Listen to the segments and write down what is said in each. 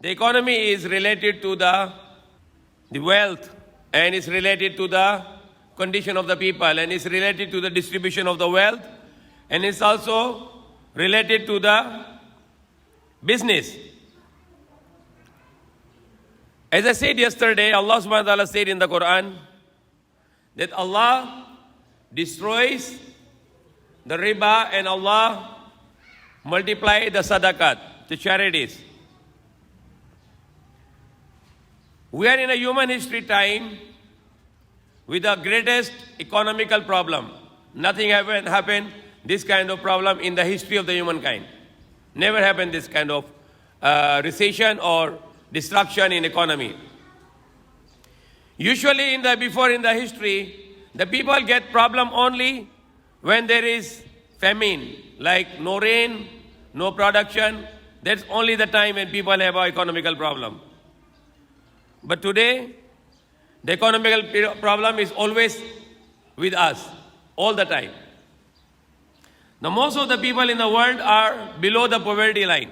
The economy is related to the wealth, and is related to the condition of the people, and is related to the distribution of the wealth, and is also related to the business. As I said yesterday, Allah subhanahu wa ta'ala said in the Quran that Allah destroys the riba and Allah multiply the sadaqat, the charities. We are in a human history time with the greatest economical problem. Nothing happened this kind of problem in the history of the humankind. Never happened this kind of recession or destruction in economy. Usually in the history, the people get problem only when there is famine, like no rain, no production. That's only the time when people have an economical problem. But today, the economical problem is always with us, all the time. Now, most of the people in the world are below the poverty line.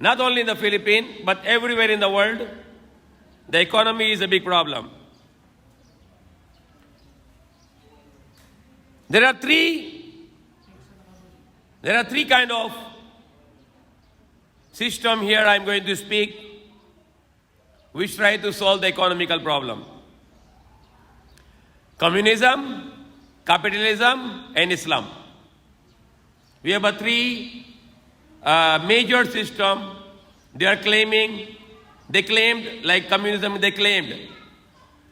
Not only in the Philippines, but everywhere in the world, the economy is a big problem. There are three kind of system here I'm going to speak, which try to solve the economical problem. Communism, capitalism, and Islam. We have a three major system. They claimed like communism, they claimed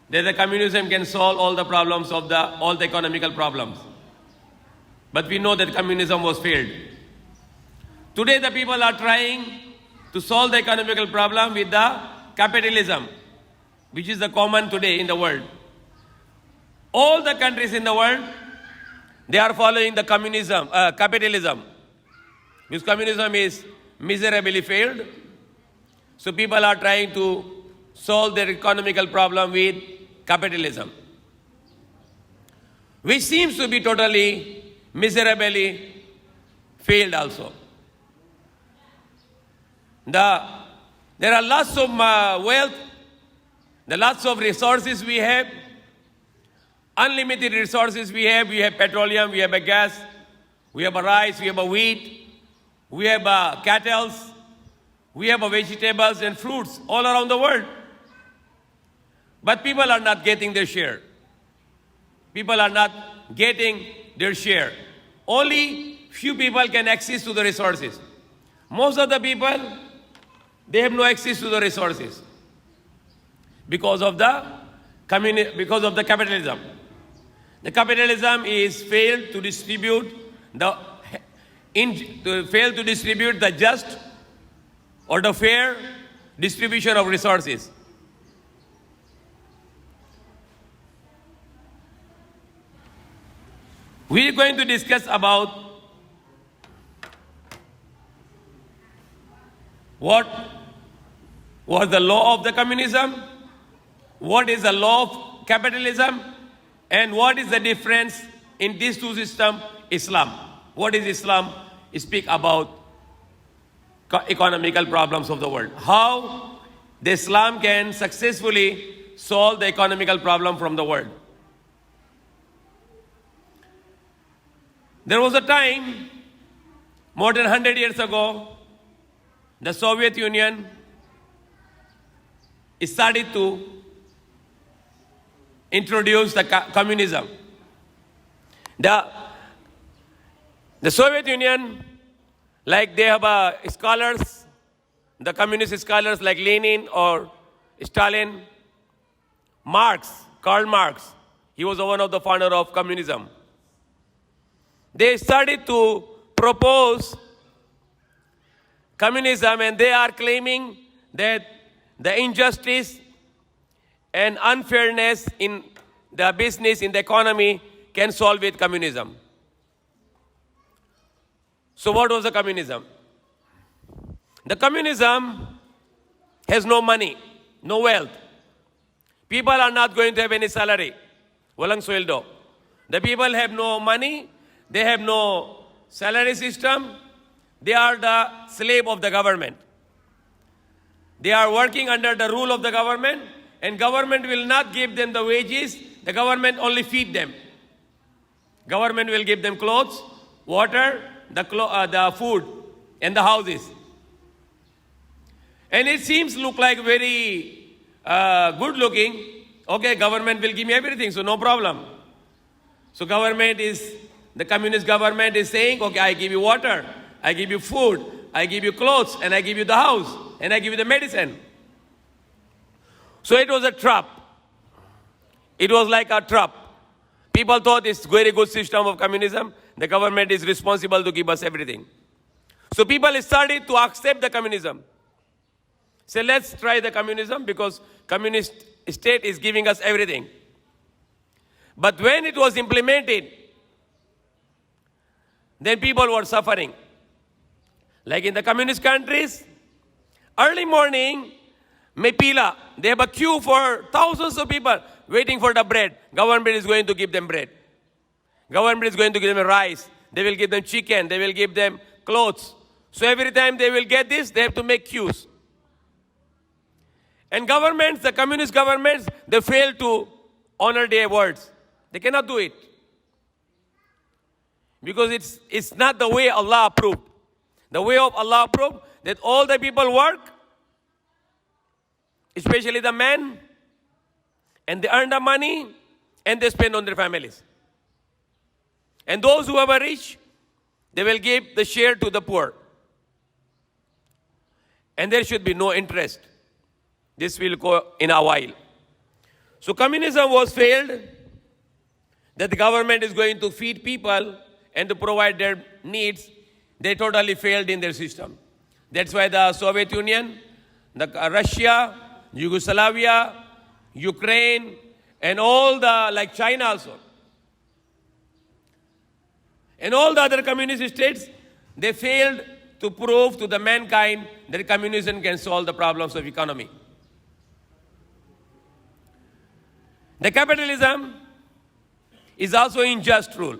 that the communism can solve all the problems of all the economical problems. But we know that communism was failed. Today the people are trying to solve the economical problem with the capitalism, which is the common today in the world. All the countries in the world, they are following the capitalism. Because communism is miserably failed. So people are trying to solve their economical problem with capitalism, which seems to be totally miserably failed also. There are lots of wealth, lots of resources we have, unlimited resources we have. We have petroleum, we have a gas, we have a rice, we have a wheat, we have cattle, we have vegetables and fruits all around the world. But people are not getting their share. People are not getting their share. Only few people can access to the resources. Most of the people, they have no access to the resources because of the capitalism. The capitalism is failed to distribute the just or the fair distribution of resources. We are going to discuss about what was the law of the communism, what is the law of capitalism, and what is the difference in these two systems, Islam. What is Islam? Speak about economical problems of the world. How the Islam can successfully solve the economical problem from the world. There was a time, more than 100 years ago, the Soviet Union started to introduce the communism. The Soviet Union, like they have scholars, the communist scholars like Lenin or Stalin, Karl Marx, he was one of the founders of communism. They started to propose communism, and they are claiming that the injustice and unfairness in the business, in the economy, can solve with communism. So what was the communism? The communism has no money, no wealth. People are not going to have any salary. Walang sweldo. The people have no money, they have no salary system, they are the slave of the government. They are working under the rule of the government, and government will not give them the wages. The government only feed them. Government will give them clothes, water, the food, and the houses. And it seems look like very good looking. Okay, government will give me everything, so no problem. So the communist government is saying, okay, I give you water, I give you food, I give you clothes, and I give you the house, and I give you the medicine. So it was a trap. It was like a trap. People thought it's a very good system of communism. The government is responsible to give us everything. So people started to accept the communism. Say, let's try the communism because communist state is giving us everything. But when it was implemented, then people were suffering. Like in the communist countries, early morning, Mepila, they have a queue for thousands of people waiting for the bread. Government is going to give them bread. Government is going to give them rice. They will give them chicken. They will give them clothes. So every time they will get this, they have to make queues. And governments, the communist governments, they fail to honor their words. They cannot do it. Because it's not the way Allah approved. The way of Allah approved that all the people work, especially the men, and they earn the money, and they spend on their families. And those who are rich, they will give the share to the poor. And there should be no interest. This will go in a while. So communism was failed, that the government is going to feed people and to provide their needs. They totally failed in their system. That's why the Soviet Union, Russia, Yugoslavia, Ukraine, and all like China also. And all the other communist states, they failed to prove to the mankind that communism can solve the problems of economy. The capitalism is also unjust rule.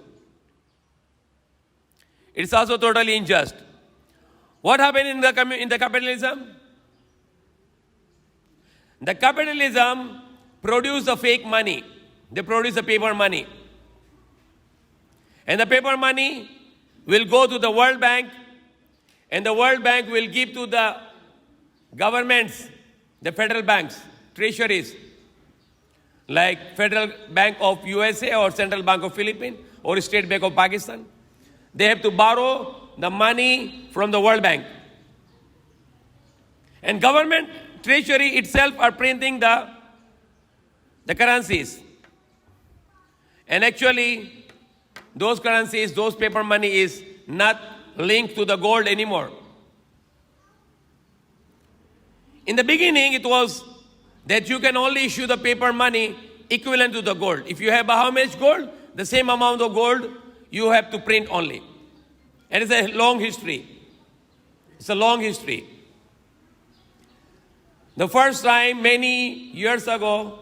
It's also totally unjust. What happened in the capitalism? The capitalism produced the fake money. They produce the paper money. And the paper money will go to the World Bank, and the World Bank will give to the governments, the federal banks, treasuries, like Federal Bank of USA or Central Bank of Philippines or State Bank of Pakistan. They have to borrow the money from the World Bank. And government treasury itself are printing the currencies. And actually, those currencies, those paper money is not linked to the gold anymore. In the beginning, it was that you can only issue the paper money equivalent to the gold. If you have how much gold, the same amount of gold you have to print only. And it's a long history. It's a long history. The first time, many years ago,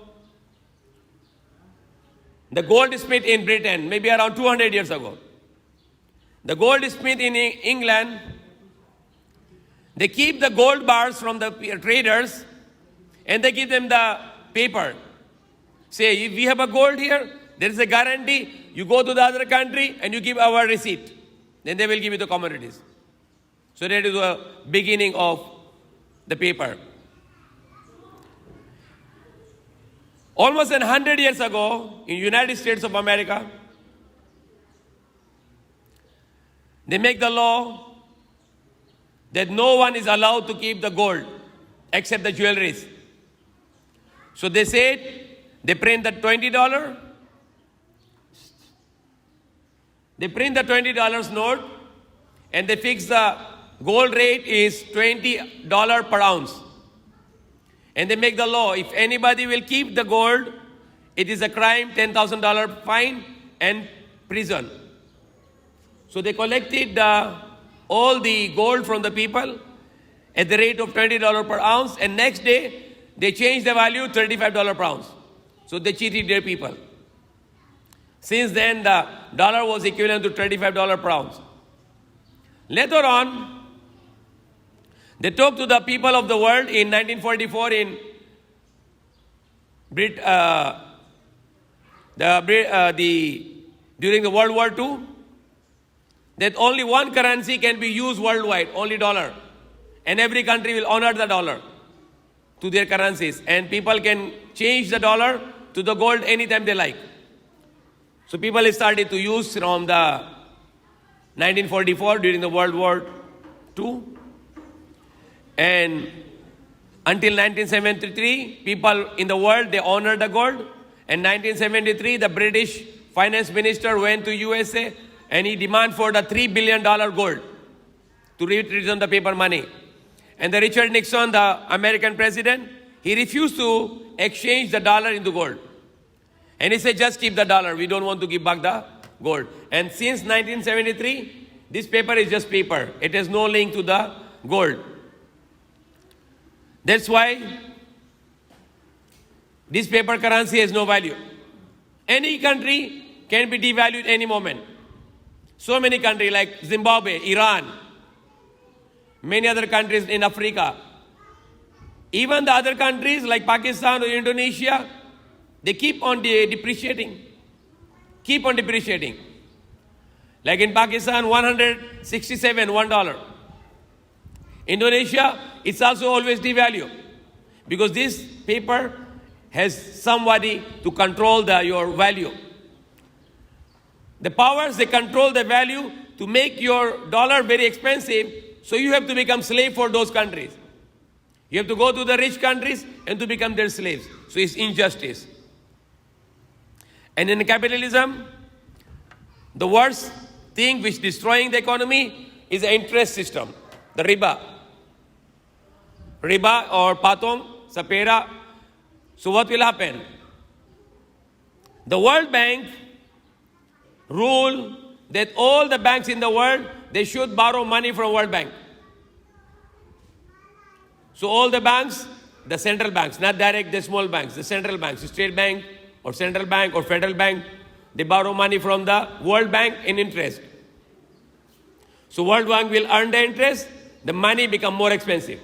the goldsmith in Britain, maybe around 200 years ago, the goldsmith in England, they keep the gold bars from the traders and they give them the paper. Say, if we have a gold here, there is a guarantee. You go to the other country and you give our receipt. Then they will give you the commodities. So that is the beginning of the paper. Almost 100 years ago, in United States of America, they make the law that no one is allowed to keep the gold except the jewelries. So they said, they print the $20. They print the $20 note and they fix the gold rate is $20 per ounce. And they make the law, if anybody will keep the gold, it is a crime, $10,000 fine and prison. So they collected all the gold from the people at the rate of $20 per ounce, and next day they changed the value $35 per ounce. So they cheated their people. Since then, the dollar was equivalent to $35 per ounce. Later on, They talked to the people of the world in 1944 in during the World War II, that only one currency can be used worldwide, only dollar. And every country will honor the dollar to their currencies. And people can change the dollar to the gold anytime they like. So people started to use from the 1944 during the World War II. And until 1973, people in the world, they honored the gold. In 1973, the British finance minister went to USA and he demanded for the $3 billion gold to return the paper money. And the Richard Nixon, the American president, he refused to exchange the dollar into gold. And he said, just keep the dollar. We don't want to give back the gold. And since 1973, this paper is just paper. It has no link to the gold. That's why this paper currency has no value. Any country can be devalued any moment. So many countries like Zimbabwe, Iran, many other countries in Africa. Even the other countries like Pakistan or Indonesia, they keep on depreciating. Keep on depreciating. Like in Pakistan, 167, $1. Indonesia, it's also always devalued. Because this paper has somebody to control your value. The powers, they control the value to make your dollar very expensive, so you have to become slave for those countries. You have to go to the rich countries and to become their slaves. So it's injustice. And in capitalism, the worst thing which is destroying the economy is the interest system, the riba. Riba or patong, sa pera. So what will happen? The World Bank rule that all the banks in the world, they should borrow money from World Bank. So all the banks, the central banks, not direct the small banks, the central banks, the State Bank or Central Bank or Federal Bank, they borrow money from the World Bank in interest. So World Bank will earn the interest, the money become more expensive.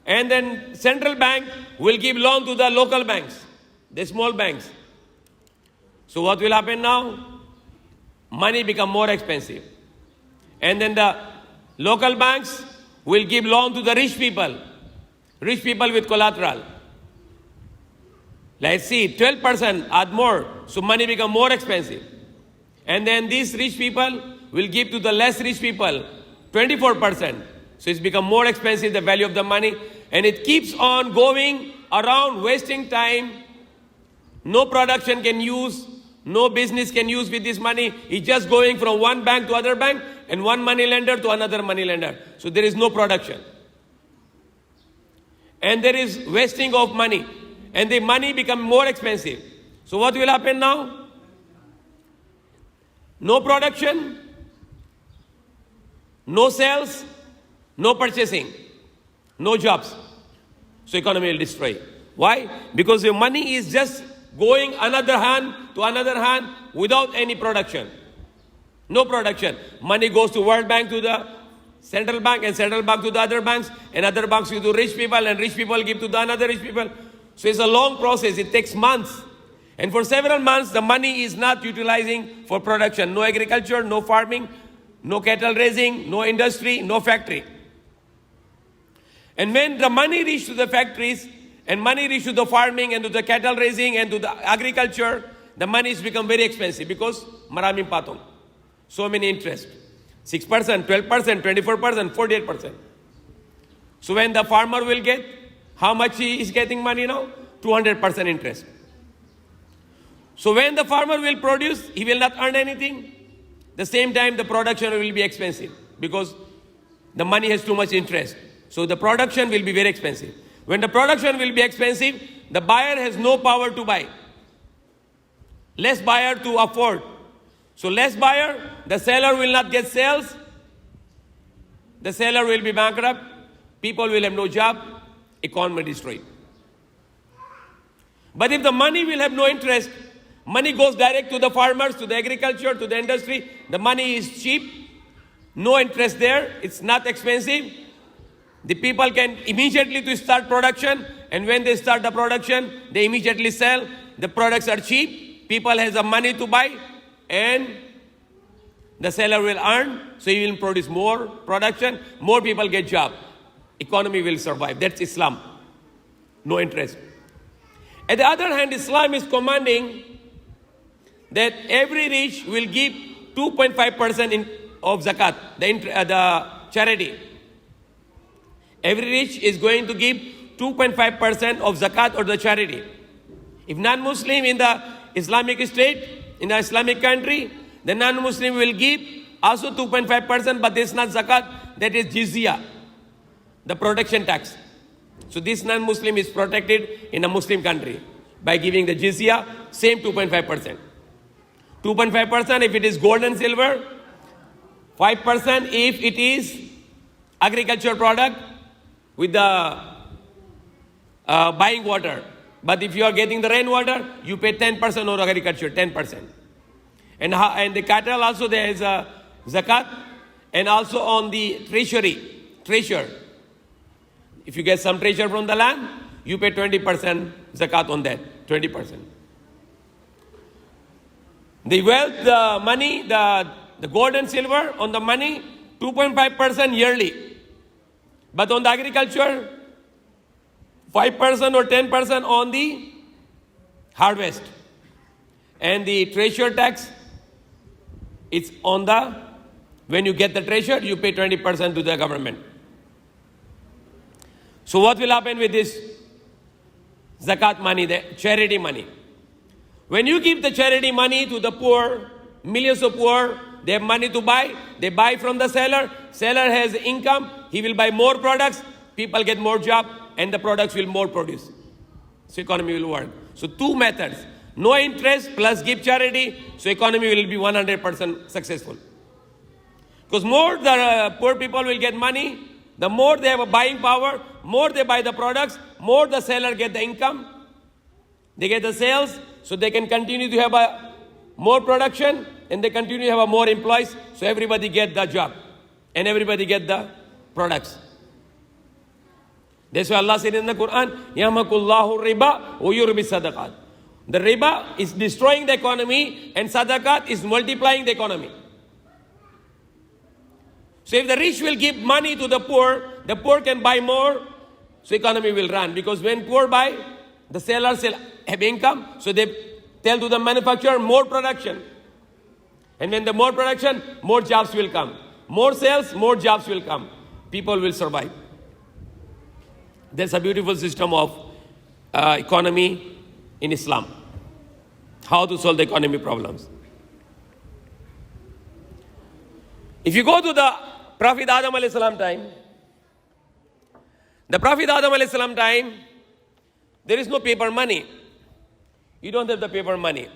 And then Central Bank will give loan to the local banks, the small banks. So what will happen now? Money become more expensive. And then the local banks will give loan to the rich people with collateral. Let's see, 12% add more, so money become more expensive. And then these rich people will give to the less rich people 24%. So it's become more expensive, the value of the money. And it keeps on going around, wasting time. No production can use, no business can use with this money. It's just going from one bank to other bank and one money lender to another money lender. So there is no production. And there is wasting of money. And the money become more expensive. So what will happen now? No production, no sales, no purchasing, no jobs. So economy will destroy. Why? Because your money is just going another hand to another hand without any production. No production. Money goes to World Bank, to the Central Bank, and Central Bank to the other banks, and other banks give to rich people, and rich people give to the another rich people. So it's a long process. It takes months. And for several months, the money is not utilizing for production. No agriculture, no farming, no cattle raising, no industry, no factory. And when the money reaches to the factories, and money reaches to the farming, and to the cattle raising, and to the agriculture, the money has become very expensive because maraming patong. So many interest. 6%, 12%, 24%, 48%. So when the farmer will get, how much he is getting money now? 200% interest. So when the farmer will produce, he will not earn anything. The same time, the production will be expensive because the money has too much interest. So the production will be very expensive. When the production will be expensive, the buyer has no power to buy. Less buyer to afford. So less buyer, the seller will not get sales. The seller will be bankrupt. People will have no job. Economy destroyed. But if the money will have no interest, money goes direct to the farmers, to the agriculture, to the industry. The money is cheap. No interest there. It's not expensive. The people can immediately to start production, and when they start the production, they immediately sell. The products are cheap. People has the money to buy, and the seller will earn. So he will produce more production. More people get job. Economy will survive. That's Islam. No interest. At the other hand, Islam is commanding that every rich will give 2.5% of zakat, the charity. Every rich is going to give 2.5% of zakat or the charity. If non-Muslim in the Islamic state, in the Islamic country, the non-Muslim will give also 2.5%, but this is not zakat, that is jizya, the protection tax. So this non-Muslim is protected in a Muslim country by giving the jizya, same 2.5%. 2.5% if it is gold and silver, 5% if it is agriculture product with the buying water. But if you are getting the rainwater, you pay 10% on agriculture, 10%. And the cattle also there is a zakat, and also on the treasure. If you get some treasure from the land, you pay 20% zakat on that, 20%. The wealth, the money, the gold and silver on the money, 2.5% yearly. But on the agriculture, 5% or 10% on the harvest. And the treasure tax, it's on when you get the treasure, you pay 20% to the government. So what will happen with this zakat money, the charity money? When you give the charity money to the poor, millions of poor, they have money to buy, they buy from the seller, seller has income, he will buy more products, people get more job, and the products will more produce. So economy will work. So two methods, no interest plus give charity, so economy will be 100% successful. Because more the poor people will get money, the more they have a buying power, more they buy the products, more the seller get the income, they get the sales, so they can continue to have a more production, and they continue to have a more employees, so everybody get the job, and everybody get the products. That's why Allah said in the Quran, Yamakullahu riba wa yurbi sadaqat. The riba is destroying the economy, and sadaqat is multiplying the economy. So if the rich will give money to the poor can buy more, so economy will run. Because when poor buy, the sellers will have income, so they tell to the manufacturer more production. And when the more production, more jobs will come. More sales, more jobs will come. People will survive. There's a beautiful system of economy in Islam. How to solve the economy problems. If you go to the Prophet Adam alayhi salam time, the Prophet Adam alayhi salam time, there is no paper money. You don't have the paper money.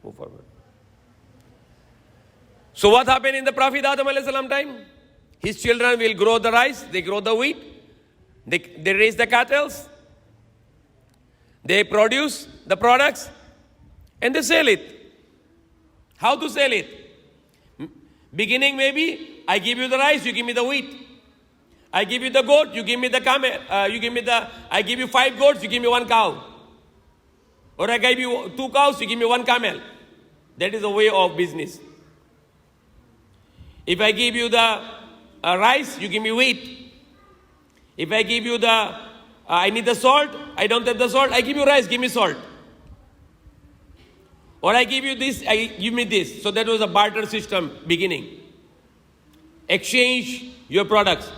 Move forward. So what happened in the Prophet Adam alayhi salam time? His children will grow the rice, they grow the wheat, they raise the cattle, they produce the products, and they sell it. How to sell it? Beginning maybe, I give you the rice, you give me the wheat. I give you the goat, you give me the camel. I give you 5 goats, you give me 1 cow. Or I give you 2 cows, you give me 1 camel. That is the way of business. If I give you the rice, you give me wheat. If I give you I need the salt, I don't have the salt, I give you rice, give me salt. Or I give you this, I give me this. So that was a barter system beginning. Exchange your products.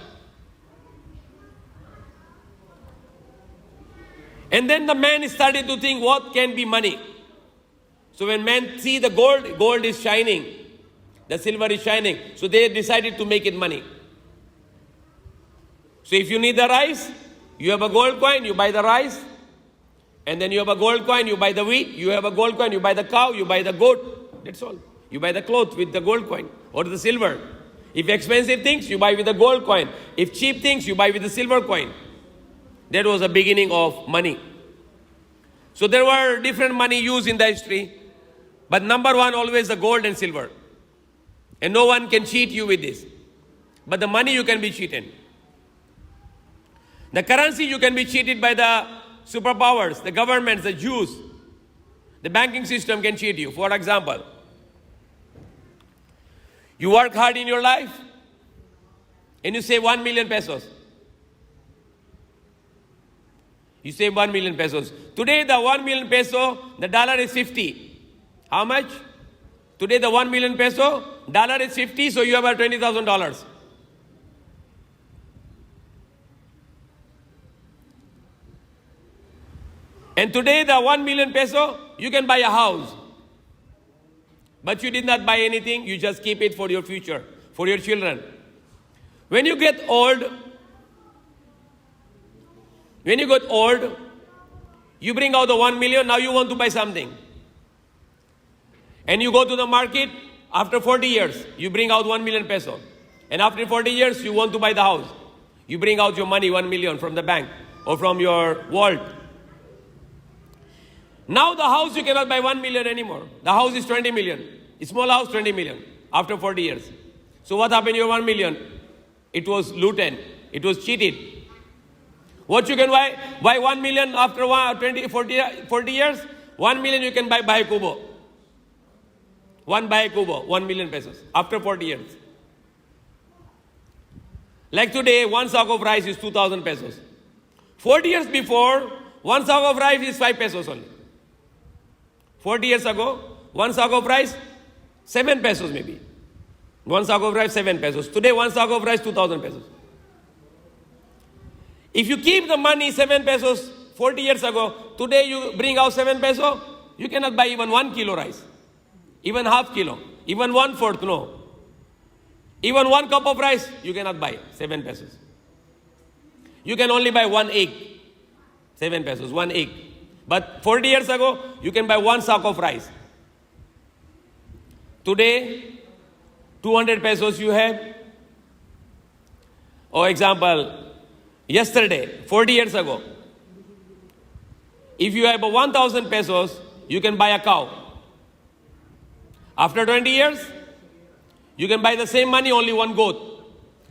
And then the man started to think, what can be money? So when men see the gold is shining, the silver is shining. So they decided to make it money. So if you need the rice, you have a gold coin, you buy the rice. And then you have a gold coin, you buy the wheat. You have a gold coin, you buy the cow, you buy the goat. That's all. You buy the cloth with the gold coin or the silver. If expensive things, you buy with the gold coin. If cheap things, you buy with the silver coin. That was the beginning of money. So there were different money used in the history. But number one, always the gold and silver. And no one can cheat you with this. But the money you can be cheated. The currency you can be cheated by the superpowers, the governments, the Jews. The banking system can cheat you. For example, you work hard in your life and you save 1 million pesos. You save 1 million pesos. Today the 1 million peso, the dollar is 50. How much? Today the 1 million peso, dollar is 50, so you have $20,000. And today the 1 million peso, you can buy a house. But you did not buy anything, you just keep it for your future, for your children. When you get old, you bring out the 1 million, now you want to buy something. And you go to the market, after 40 years, you bring out 1 million peso. And after 40 years, you want to buy the house. You bring out your money, 1 million from the bank or from your wallet. Now the house you cannot buy 1 million anymore. The house is 20 million. A small house, 20 million after 40 years. So what happened to your 1 million? It was looted. It was cheated. What you can buy? Buy 1 million after 40 years. 1 million you can buy Bahay Kubo. One Bahay Kubo, 1 million pesos after 40 years. Like today, one sack of rice is 2,000 pesos. 40 years before, one sack of rice is 5 pesos only. 40 years ago, one sack of rice, 7 pesos maybe. One sack of rice, 7 pesos. Today, one sack of rice, 2,000 pesos. If you keep the money 7 pesos 40 years ago, today you bring out 7 pesos, you cannot buy even 1 kilo rice. Even half kilo. Even 1/4, no. Even 1 cup of rice, you cannot buy 7 pesos. You can only buy 1 egg. 7 pesos, 1 egg. But 40 years ago, you can buy 1 sack of rice. Today, 200 pesos you have. For example, yesterday, 40 years ago, if you have 1,000 pesos, you can buy a cow. After 20 years, you can buy the same money, only 1 goat.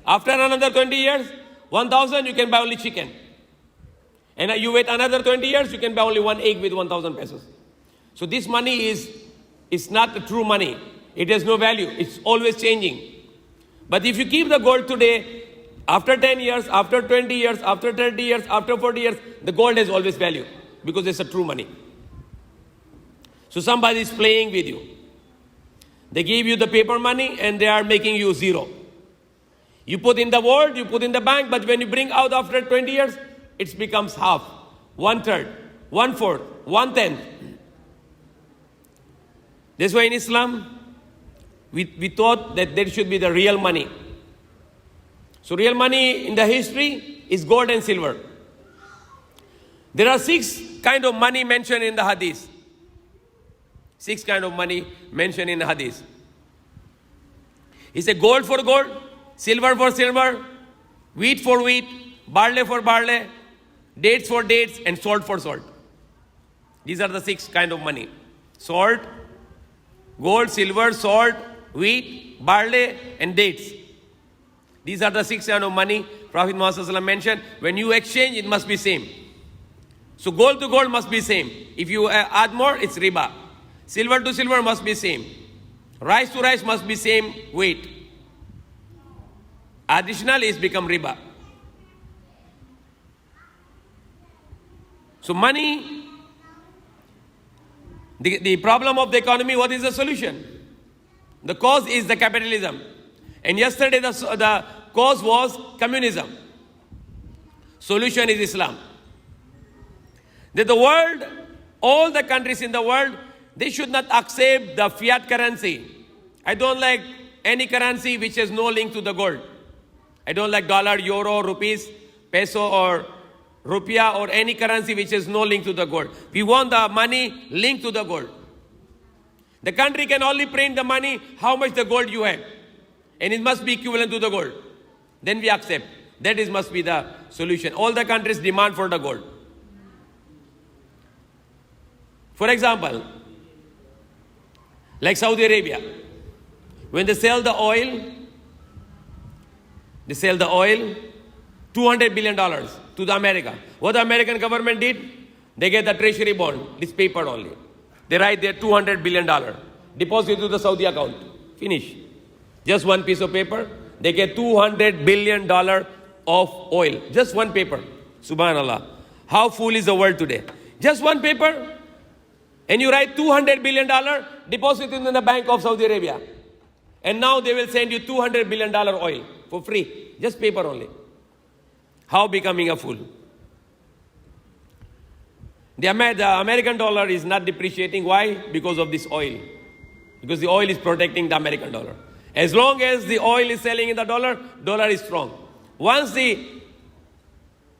After another 20 years, 1,000, you can buy only chicken. And you wait another 20 years, you can buy only 1 egg with 1,000 pesos. So this money is not the true money. It has no value. It's always changing. But if you keep the gold today, after 10 years, after 20 years, after 30 years, after 40 years, the gold has always value because it's a true money. So somebody is playing with you. They give you the paper money and they are making you zero. You put in the world, you put in the bank, but when you bring out after 20 years, it becomes half, 1/3, 1/4, 1/10. That's why in Islam, we thought that there should be the real money. So real money in the history is gold and silver. There are 6 kind of money mentioned in the hadith. 6 kind of money mentioned in the hadith. He said gold for gold, silver for silver, wheat for wheat, barley for barley, dates for dates, and salt for salt. These are the 6 kind of money. Salt, gold, silver, salt, wheat, barley, and dates. These are the 6 kind of money Prophet Muhammad ﷺ mentioned. When you exchange, it must be same. So gold to gold must be same. If you add more, it's riba. Silver to silver must be same. Rice to rice must be same weight. Additional is become riba. So money, the problem of the economy, what is the solution? The cause is the capitalism. And yesterday the cause was communism. Solution is Islam. That the world, all the countries in the world, they should not accept the fiat currency. I don't like any currency which has no link to the gold. I don't like dollar, euro, rupees, peso or rupiah or any currency which has no link to the gold. We want the money linked to the gold. The country can only print the money how much the gold you have. And it must be equivalent to the gold. Then we accept. That must be the solution. All the countries demand for the gold. For example, like Saudi Arabia. When they sell the oil, $200 billion to the America. What the American government did? They get the treasury bond, this paper only. They write there $200 billion. Deposit to the Saudi account. Finish. Just one piece of paper. They get $200 billion of oil. Just one paper. Subhanallah. How fool is the world today? Just one paper. And you write $200 billion, deposit it in the bank of Saudi Arabia. And now they will send you $200 billion oil for free. Just paper only. How becoming a fool? The American dollar is not depreciating. Why? Because of this oil. Because the oil is protecting the American dollar. As long as the oil is selling in the dollar, dollar is strong. Once the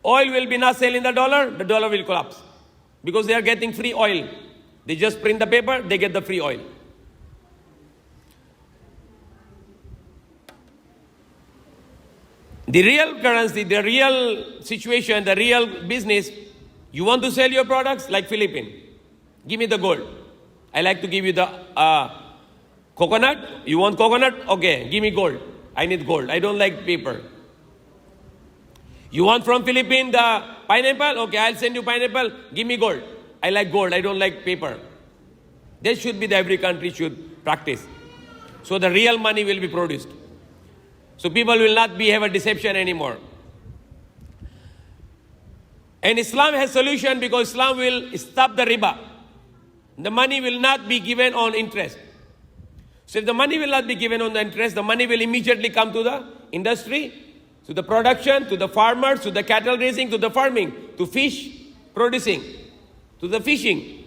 oil will be not selling the dollar will collapse. Because they are getting free oil. They just print the paper, they get the free oil. The real currency, the real situation, the real business, you want to sell your products like Philippines. Give me the gold. I like to give you the coconut. You want coconut? Okay, give me gold. I need gold. I don't like paper. You want from Philippines the pineapple? Okay, I'll send you pineapple. Give me gold. I like gold. I don't like paper. That should be the every country should practice. So the real money will be produced. So people will not have a deception anymore. And Islam has solution because Islam will stop the riba. The money will not be given on interest. So if the money will not be given on the interest, the money will immediately come to the industry, to the production, to the farmers, to the cattle raising, to the farming, to fish producing, to the fishing,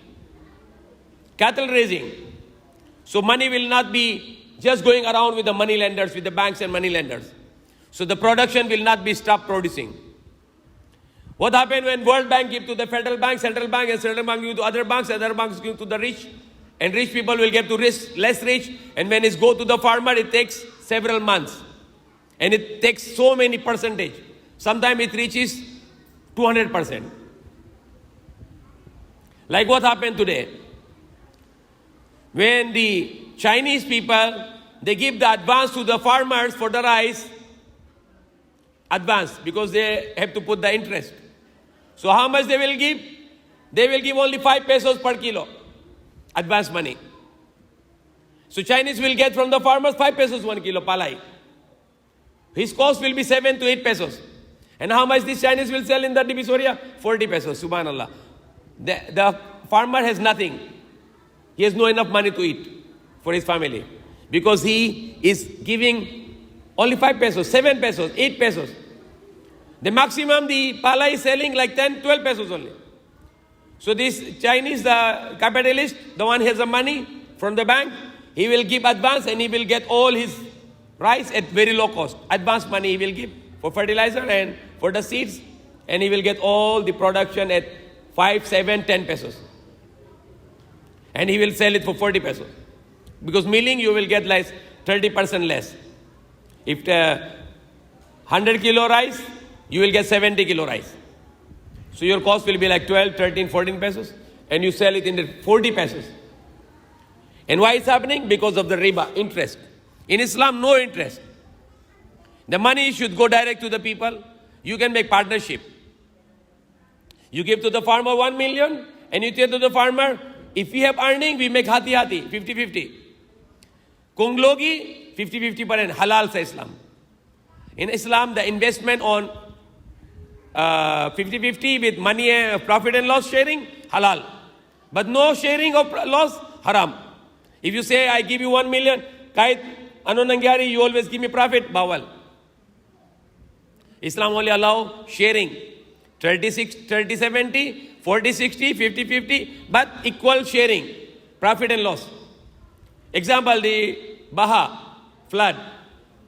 cattle raising. So money will not be just going around with the money lenders, with the banks and money lenders. So the production will not be stopped producing. What happened when World Bank give to the federal bank, and central bank give to other banks give to the rich, and rich people will get to less rich, and when it go to the farmer, it takes several months. And it takes so many percentage. Sometimes it reaches 200%. Like what happened today. When the Chinese people, they give the advance to the farmers for the rice, advance, because they have to put the interest. So how much they will give? They will give only 5 pesos per kilo, advance money. So Chinese will get from the farmers 5 pesos 1 kilo palay. His cost will be 7 to 8 pesos. And how much this Chinese will sell in the Divisoria? 40 pesos, subhanallah. The farmer has nothing. He has no enough money to eat for his family. Because he is giving only 5 pesos, 7 pesos, 8 pesos. The maximum the pala is selling like 10, 12 pesos only. So this Chinese, the capitalist, the one has the money from the bank, he will give advance and he will get all his rice at very low cost. Advance money he will give for fertilizer and for the seeds, and he will get all the production at 5, 7, 10 pesos. And he will sell it for 40 pesos. Because milling you will get like 30% less. If the 100 kilo rice, you will get 70 kilo rice. So your cost will be like 12, 13, 14 pesos. And you sell it in 40 pesos. And why it's happening? Because of the riba, interest. In Islam, no interest. The money should go direct to the people. You can make partnership. You give to the farmer 1 million, and you tell to the farmer, if we have earning, we make hati-hati, 50-50. Kung logi, 50-50 pa rin, halal sa Islam. In Islam, the investment on 50-50 with money, profit and loss sharing, halal. But no sharing of loss, haram. If you say, I give you 1 million, kahit ano nangyari, you always give me profit, bawal. Islam only allow sharing. 30-70, 40-60, 50-50, but equal sharing, profit and loss. Example, the Baha, flood,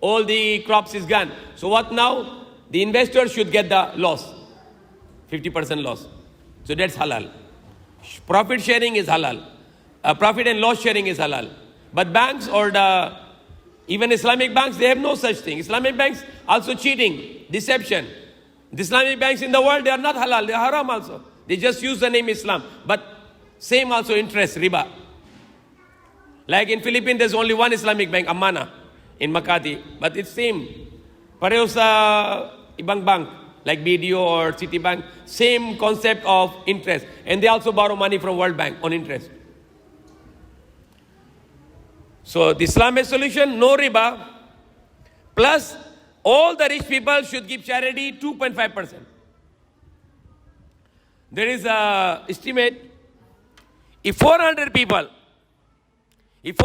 all the crops is gone. So what now? The investor should get the loss, 50% loss. So that's halal. Profit sharing is halal. Profit and loss sharing is halal. But banks or even Islamic banks, they have no such thing. Islamic banks also cheating, deception. The Islamic banks in the world, they are not halal, they are haram also. They just use the name Islam. But same also interest, riba. Like in Philippines, there's only one Islamic bank, Amana, in Makati. But it's same. Pareho sa ibang bank, like BDO or Citibank, same concept of interest. And they also borrow money from World Bank on interest. So the Islamic solution, no riba, plus all the rich people should give charity 2.5%. There is a estimate, if 400 people give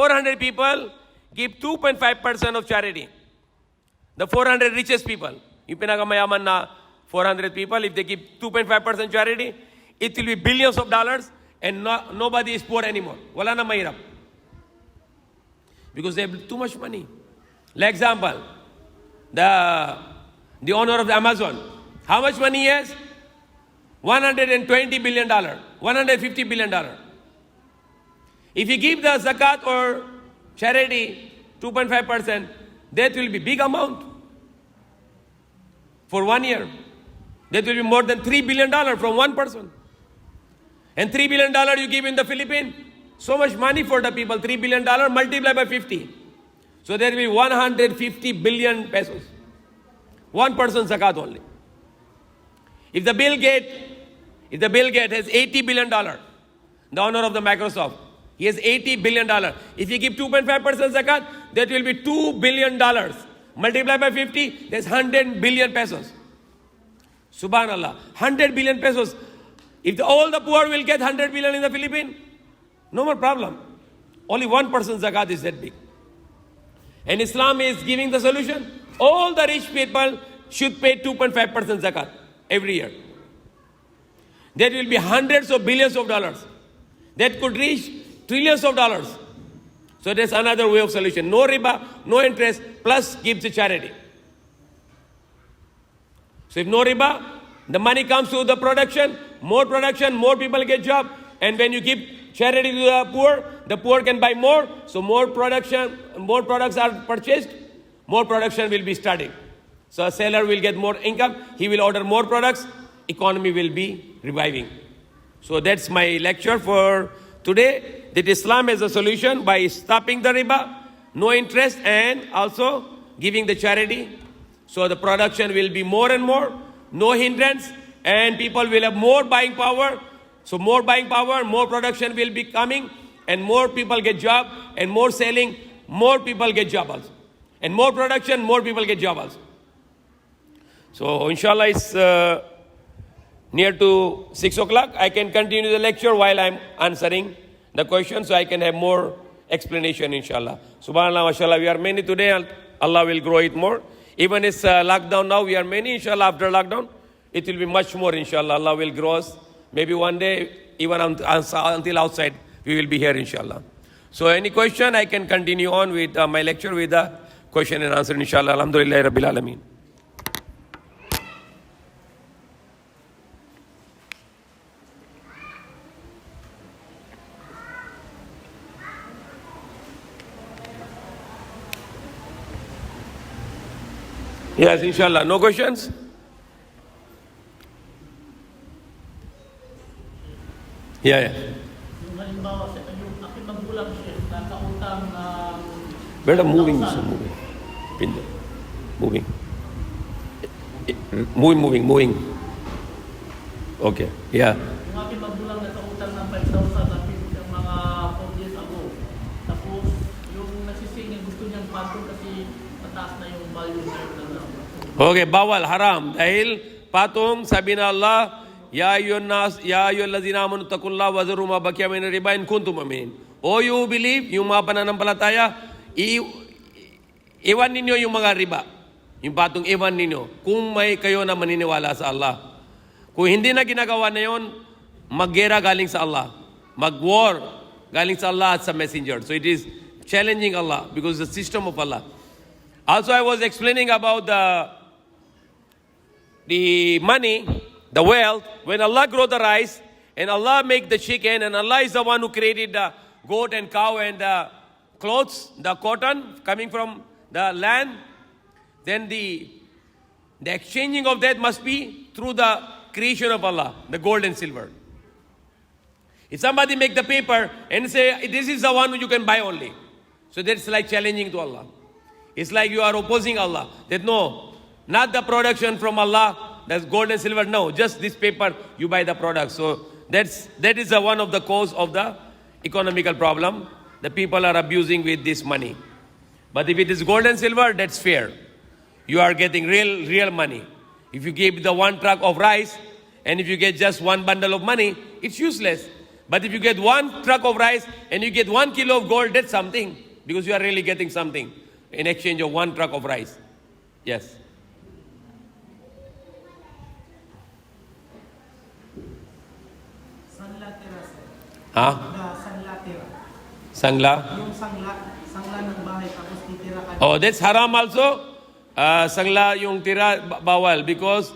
2.5% of charity, the 400 richest people, yung pinakamayaman na 400 people, if they give 2.5% charity, it will be billions of dollars and nobody is poor anymore. Wala na mahirap. Because they have too much money. Like example, the owner of the Amazon, how much money he has? $120 billion, $150 billion. If you give the zakat or charity 2.5%, that will be big amount for 1 year. That will be more than $3 billion from one person. And $3 billion you give in the Philippines, so much money for the people, $3 billion multiplied by 50. So there will be 150 billion pesos. One person zakat only. If the Bill Gates has $80 billion, the owner of the Microsoft, he has $80 billion. If you give 2.5% zakat, that will be $2 billion. Multiply by 50, there's 100 billion pesos. Subhanallah, 100 billion pesos. If all the poor will get 100 billion in the Philippines, no more problem. Only 1% zakat is that big. And Islam is giving the solution. All the rich people should pay 2.5% zakat every year. That will be hundreds of billions of dollars. That could reach trillions of dollars. So there's another way of solution. No riba, no interest, plus give to charity. So if no riba, the money comes to the production, more people get job. And when you give charity to the poor can buy more. So more production, more products are purchased, more production will be starting. So a seller will get more income, he will order more products, economy will be reviving. So that's my lecture for today, that Islam has a solution by stopping the riba, no interest, and also giving the charity. So the production will be more and more, no hindrance, and people will have more buying power. So more buying power, more production will be coming, and more people get job, and more selling, more people get job also. And more production, more people get job also. So inshallah it's near to 6 o'clock. I can continue the lecture while I'm answering the question, so I can have more explanation inshallah. Subhanallah, mashallah, we are many today, Allah will grow it more. Even it's lockdown now, we are many, inshallah, after lockdown, it will be much more, inshallah, Allah will grow us. Maybe one day, even until outside, we will be here, inshallah. So any question, I can continue on with my lecture with the question and answer, inshallah. Alhamdulillah, Rabbil Alameen. Yes, inshallah. No questions? Yeah. Yung halimbawa, yung aking magulang siya, nakautang Better moving. Pin. Moving. Moving. Okay. Yeah. Yung aking magulang nakautang ng 5,000 na yung mga 4 years ago. Tapos, yung nagsisingin, gusto niyang patong kasi mataas na yung value na yun. Okay, bawal, haram. Dahil patong, sabi na Allah, Ya ayyuhallazina amanu taqullaha wa dharu ma baqiya min riba in kuntum mu'minin. O you believe, yung mga pananampalataya, iwan ninyo yung mga riba. Yung patong iwan ninyo. Kung may kayo na maniniwala sa Allah. Kung hindi na ginagawa na yun, maggera galing sa Allah. Mag-war galing sa Allah at sa messenger. So it is challenging Allah because the system of Allah. Also I was explaining about the money, the wealth, when Allah grow the rice, and Allah make the chicken, and Allah is the one who created the goat and cow and the clothes, the cotton coming from the land, then the exchanging of that must be through the creation of Allah, the gold and silver. If somebody make the paper and say, this is the one you can buy only, So that's like challenging to Allah. It's like you are opposing Allah. That no, not the production from Allah, that's gold and silver. No, just this paper, you buy the product. So that is one of the cause of the economical problem. The people are abusing with this money. But if it is gold and silver, that's fair. You are getting real money. If you give the 1 truck of rice, and if you get just 1 bundle of money, it's useless. But if you get 1 truck of rice, and you get 1 kilo of gold, that's something. Because you are really getting something in exchange of 1 truck of rice. Yes. Sangla tira, sir. Huh? Sangla tira. Sangla? Yung sangla ng bahay tapos titira ka. Oh, that's haram also. Sangla yung tira bawal because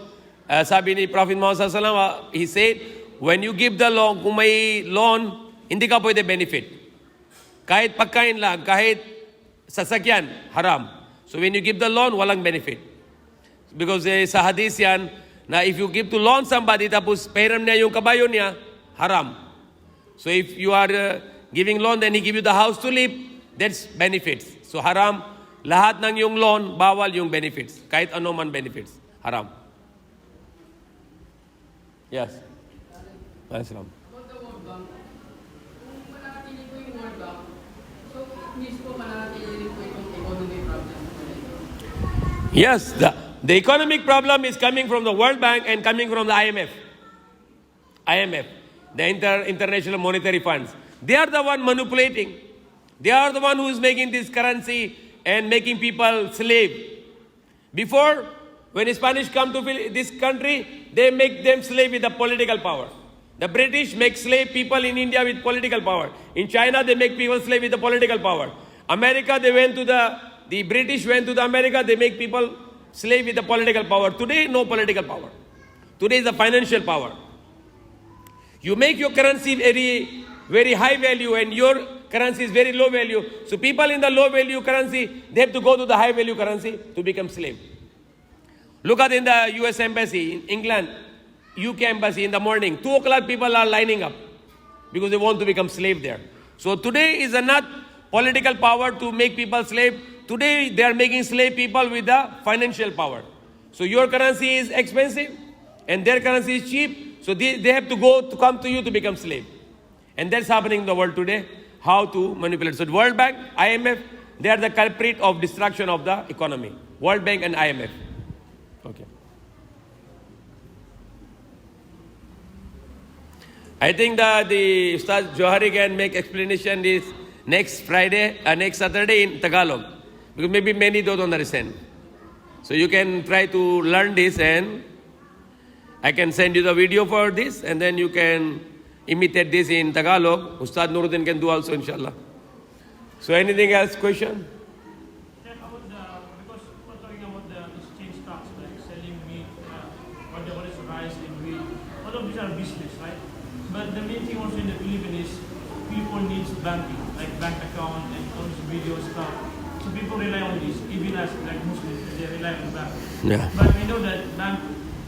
sabi ni Prophet Muhammad sallallahu alaihi wasallam, he said, when you give the loan, kung may loan, hindi ka pwede benefit. Kahit pagkain lang, kahit sasakyan, haram. So when you give the loan, walang benefit. Because sa hadith yan, na if you give to loan somebody, tapos pairam niya yung kabayo niya, haram. So if you are giving loan, then he give you the house to live, that's benefits. So haram, lahat ng yung loan, bawal yung benefits. Kahit ano man benefits, haram. Yes. Assalam. About the World Bank, kung mananatili po yung World Bank, so mismo mananatili po itong economic problem. Yes, the economic problem is coming from the World Bank and coming from the IMF. The International Monetary Funds. They are the one manipulating. They are the one who is making this currency and making people slave. Before, when the Spanish come to this country, they make them slave with the political power. The British make slave people in India with political power. In China, they make people slave with the political power. America, the British went to the America, they make people slave with the political power. Today, no political power. Today is the financial power. You make your currency very high value and your currency is very low value. So people in the low value currency, they have to go to the high value currency to become slave. Look at in the US Embassy, in England, UK Embassy in the morning, 2 o'clock people are lining up because they want to become slave there. So today is not political power to make people slave. Today they are making slave people with the financial power. So your currency is expensive and their currency is cheap. So they have to come to you to become slave. And that's happening in the world today. How to manipulate. So the World Bank, IMF, they are the culprit of destruction of the economy. World Bank and IMF. Okay. I think that the Ustaz Johari can make explanation this next Saturday in Tagalog. Because maybe many don't understand. So you can try to learn this and I can send you the video for this and then you can imitate this in Tagalog. Ustad Nuruddin can do also, inshallah. So anything else, question? Check about because we're talking about the exchange stocks, like selling meat, what is rice and wheat. All of these are business, right? But the main thing also in the Philippines is people needs banking, like bank account and all this video stuff. So people rely on this, even as like Muslims, they rely on bank. Yeah. But we know that bank,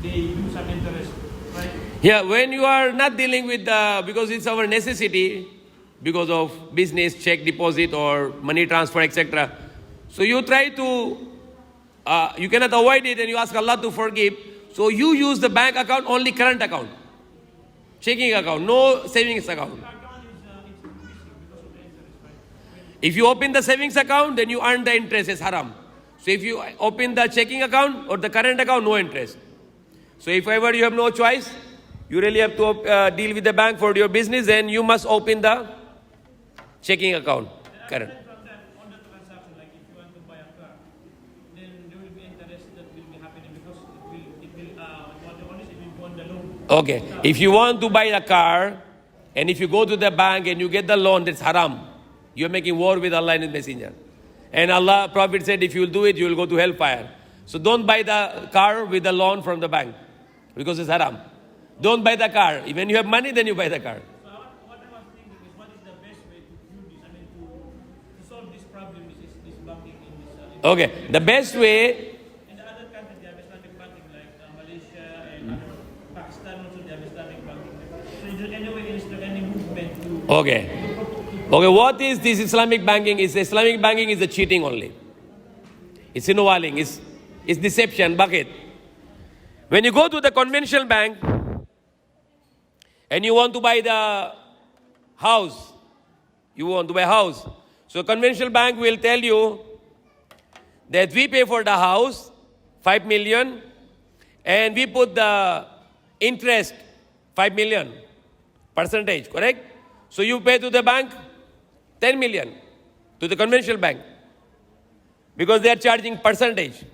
they do some interest, right? Yeah, when you are not dealing with because it's our necessity, because of business, check deposit or money transfer, etc. So you try to, you cannot avoid it and you ask Allah to forgive. So you use the bank account, only current account. Checking account, no savings account. If you open the savings account, then you earn the interest as haram. So if you open the checking account or the current account, no interest. So if ever you have no choice, you really have to deal with the bank for your business, then you must open the checking account. Current. From that, on the transaction, like if you want to buy a car, then there will be interest that will be happening because it will go on the loan. Okay. If you want to buy a car, and if you go to the bank and you get the loan, that's haram. You're making war with Allah and His Messenger. And Allah, Prophet said, if you will do it, you will go to hellfire. So don't buy the car with the loan from the bank, because it's haram. Don't buy the car. When you have money, then you buy the car. So what I was thinking is, what is the best way to do this? I mean, to solve this problem is this banking in this. Okay. The best way, In the other countries, they have Islamic banking, like Malaysia and Pakistan also they have Islamic banking. So is there any way, is there any movement to okay. to Okay, what is this Islamic banking? Islamic banking is the cheating only. It's sinungaling, it's deception. Bakit? When you go to the conventional bank and you want to buy the house, so conventional bank will tell you that we pay for the house 5 million and we put the interest 5 million percentage, correct? So you pay to the bank 10 million to the conventional bank because they are charging percentage.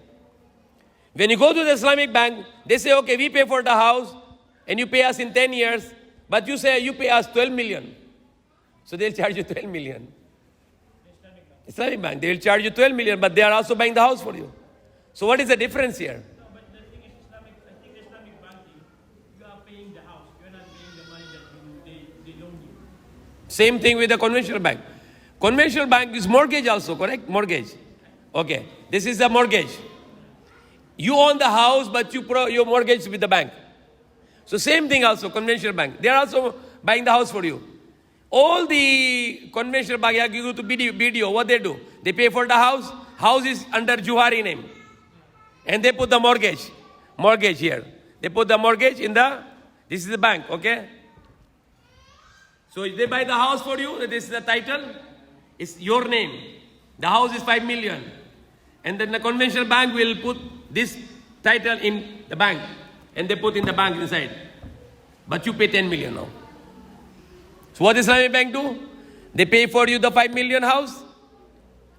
When you go to the Islamic bank, they say, okay, we pay for the house and you pay us in 10 years, but you say you pay us 12 million. So they'll charge you 12 million. Islamic bank, they will charge you 12 million, but they are also buying the house for you. So what is the difference here? No, but the thing is, Islamic banking, you are paying the house. You are not paying the money that they loan you. Same thing with the conventional bank. Conventional bank is mortgage also, correct? Mortgage. Okay, this is the mortgage. You own the house, but you mortgage with the bank. So same thing also, conventional bank. They are also buying the house for you. All the conventional bank, you go to BDO, what they do? They pay for the house. House is under Juhari name. And they put the mortgage here. They put the mortgage in this is the bank, okay? So they buy the house for you, this is the title, it's your name. The house is 5 million. And then the conventional bank will put this title in the bank. And they put in the bank inside. But you pay 10 million now. So what does Islamic bank do? They pay for you the 5 million house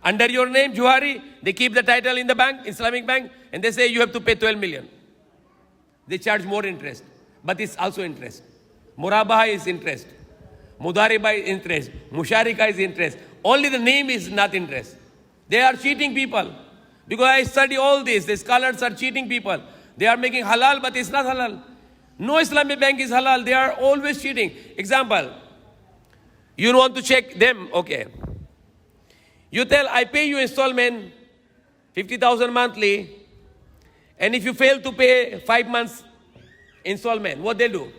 under your name, Juhari. They keep the title in the bank, Islamic bank, and they say you have to pay 12 million. They charge more interest, but it's also interest. Murabaha is interest. Mudariba is interest. Musharika is interest. Only the name is not interest. They are cheating people. Because I study all this, the scholars are cheating people. They are making halal, but it's not halal. No Islamic bank is halal. They are always cheating. Example, you want to check them, okay. You tell, I pay you installment, 50,000 monthly, and if you fail to pay 5 months installment, what they do?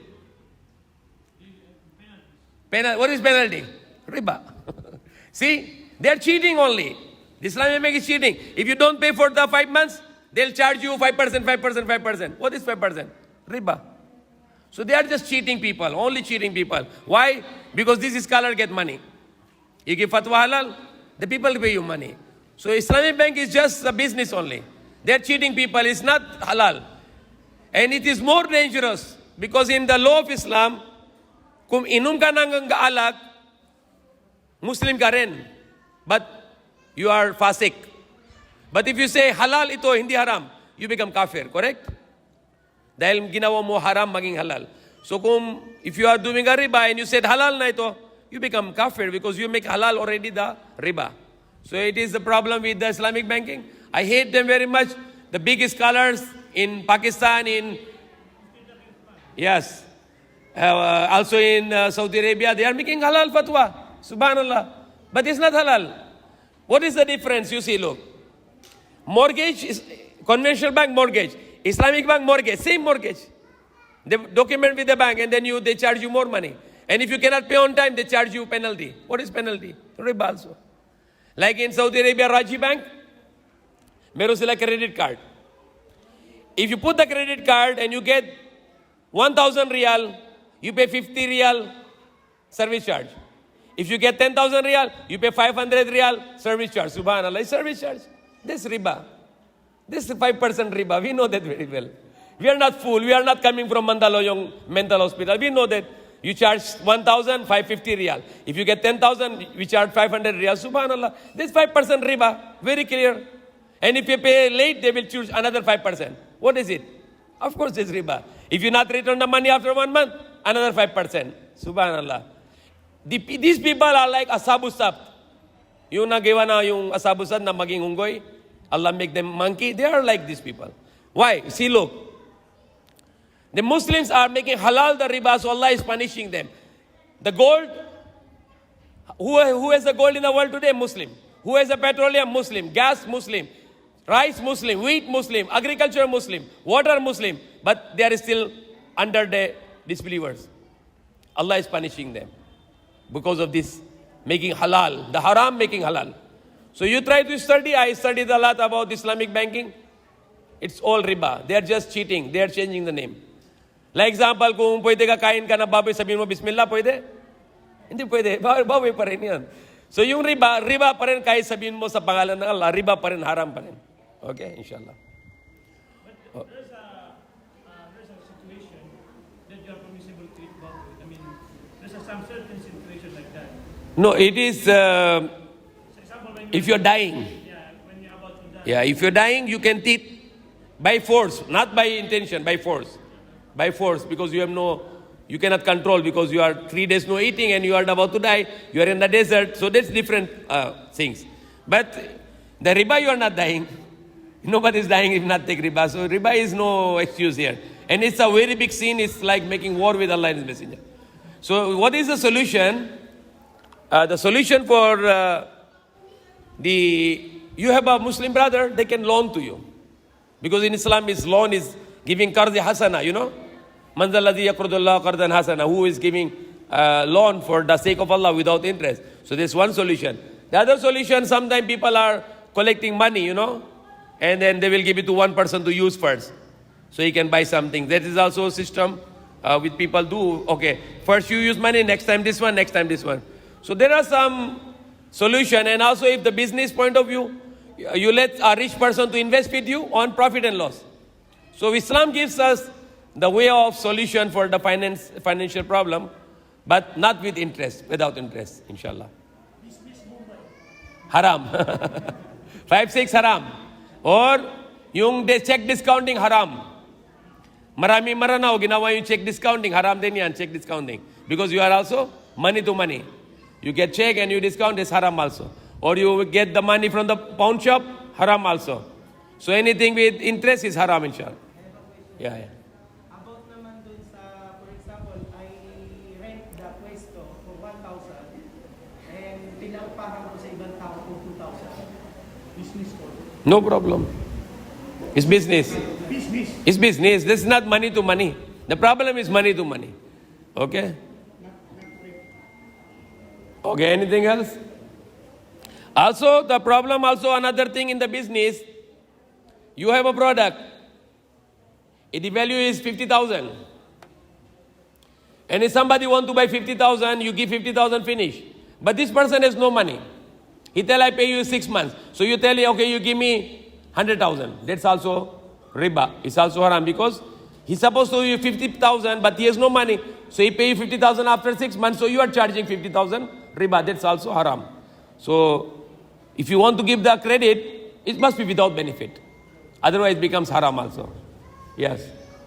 What is penalty? Riba. See, they are cheating only. The Islamic bank is cheating. If you don't pay for the 5 months, they'll charge you 5%, 5%, 5%. What is 5%? Riba. So they are just cheating people, only cheating people. Why? Because this scholar get money. You give fatwa halal, the people pay you money. So Islamic bank is just a business only. They are cheating people, it's not halal. And it is more dangerous because in the law of Islam, kung inom ka ng alak, Muslim ka rin. But you are fasik. But if you say halal ito, hindi haram, you become kafir, correct? Dahil ginawa mo haram maging halal. So if you are doing a riba and you said halal na ito, you become kafir because you make halal already the riba. So it is the problem with the Islamic banking. I hate them very much. The big scholars in Pakistan, also in Saudi Arabia, they are making halal fatwa. Subhanallah. But it's not halal. What is the difference? You see, look. Mortgage is conventional bank mortgage. Islamic bank mortgage, same mortgage. They document with the bank and then they charge you more money. And if you cannot pay on time, they charge you penalty. What is penalty? Riba also. Like in Saudi Arabia, Raji Bank, meron sila credit card. If you put the credit card and you get 1,000 riyal, you pay 50 riyal service charge. If you get 10,000 riyal, you pay 500 riyal service charge. Subhanallah, service charge. This riba. This is 5% riba. We know that very well. We are not fool. We are not coming from Mandaluyong mental hospital. We know that you charge 1,000, 550 riyal. If you get 10,000, we charge 500 riyal. Subhanallah. This 5% riba. Very clear. And if you pay late, they will choose another 5%. What is it? Of course, it's riba. If you not return the money after 1 month, another 5%. Subhanallah. These people are like asabu sabt. Yung nagawa na yung asabu sabt na maging unggoy, Allah make them monkey. They are like these people. Why? See, look. The Muslims are making halal the riba, so Allah is punishing them. The gold, who has the gold in the world today? Muslim. Who has the petroleum? Muslim. Gas? Muslim. Rice? Muslim. Wheat? Muslim. Agriculture? Muslim. Water? Muslim. But they are still under the disbelievers. Allah is punishing them because of this making halal, the haram making halal. So you try to study, I studied a lot about Islamic banking. It's all riba. They are just cheating. They are changing the name. Like example, kung pwede ka kain ka na baboy, sabihin mo, Bismillah, pwede? Hindi pwede. Baboy pa rin yan. So yung riba pa rin kahit sabihin mo sa pangalan ng Allah, riba pa rin, haram pa rin. Okay, inshallah. But there's a situation that you are permissible to eat baboy. I mean, there's some certain situation like that. No, it is, For example, when if you're dying. when you're about to die. Yeah, if you're dying, you can eat by force, not by intention, by force. By force, because you cannot control, because you are 3 days no eating and you are about to die, you are in the desert, so that's different things. But the riba, you are not dying. Nobody is dying if not take riba. So riba is no excuse here. And it's a very big sin. It's like making war with Allah and His Messenger. So what is the solution? The solution for you have a Muslim brother, they can loan to you. Because in Islam, loan is giving qardi hasana, you know. Man zal ladhi yaqridullah qardan hasana. Who is giving loan for the sake of Allah without interest. So there's one solution. The other solution, sometimes people are collecting money, you know. And then they will give it to one person to use first. So he can buy something. That is also a system with people do. Okay, first you use money, next time this one, next time this one. So there are some solution. And also if the business point of view, you let a rich person to invest with you on profit and loss. So Islam gives us the way of solution for the financial problem, but not with interest, without interest, inshallah. Haram. 5-6 haram. Or yung check discounting haram. Marami maranaw ginawa yung check discounting, haram din yan, check discounting. Because you are also money to money. You get check and you discount, is haram also. Or you get the money from the pawn shop, haram also. So anything with interest is haram, inshallah. Yeah. About naman dun sa, for example, I rent the pwesto for 1,000 and pinaupahan ko sa ibang tao for 2,000. Business ko. No problem. It's business. Business. It's business. This is not money to money. The problem is money to money. Okay? Okay, anything else? Also, the problem, another thing in the business, you have a product. The value is 50,000. And if somebody want to buy 50,000, you give 50,000 finish. But this person has no money. He tell, I pay you 6 months. So you tell him, okay, you give me 100,000. That's also riba. It's also haram because he's supposed to give you 50,000, but he has no money. So he pay you 50,000 after 6 months. So you are charging 50,000 riba. That's also haram. So if you want to give the credit, it must be without benefit. Otherwise it becomes haram also. Yes.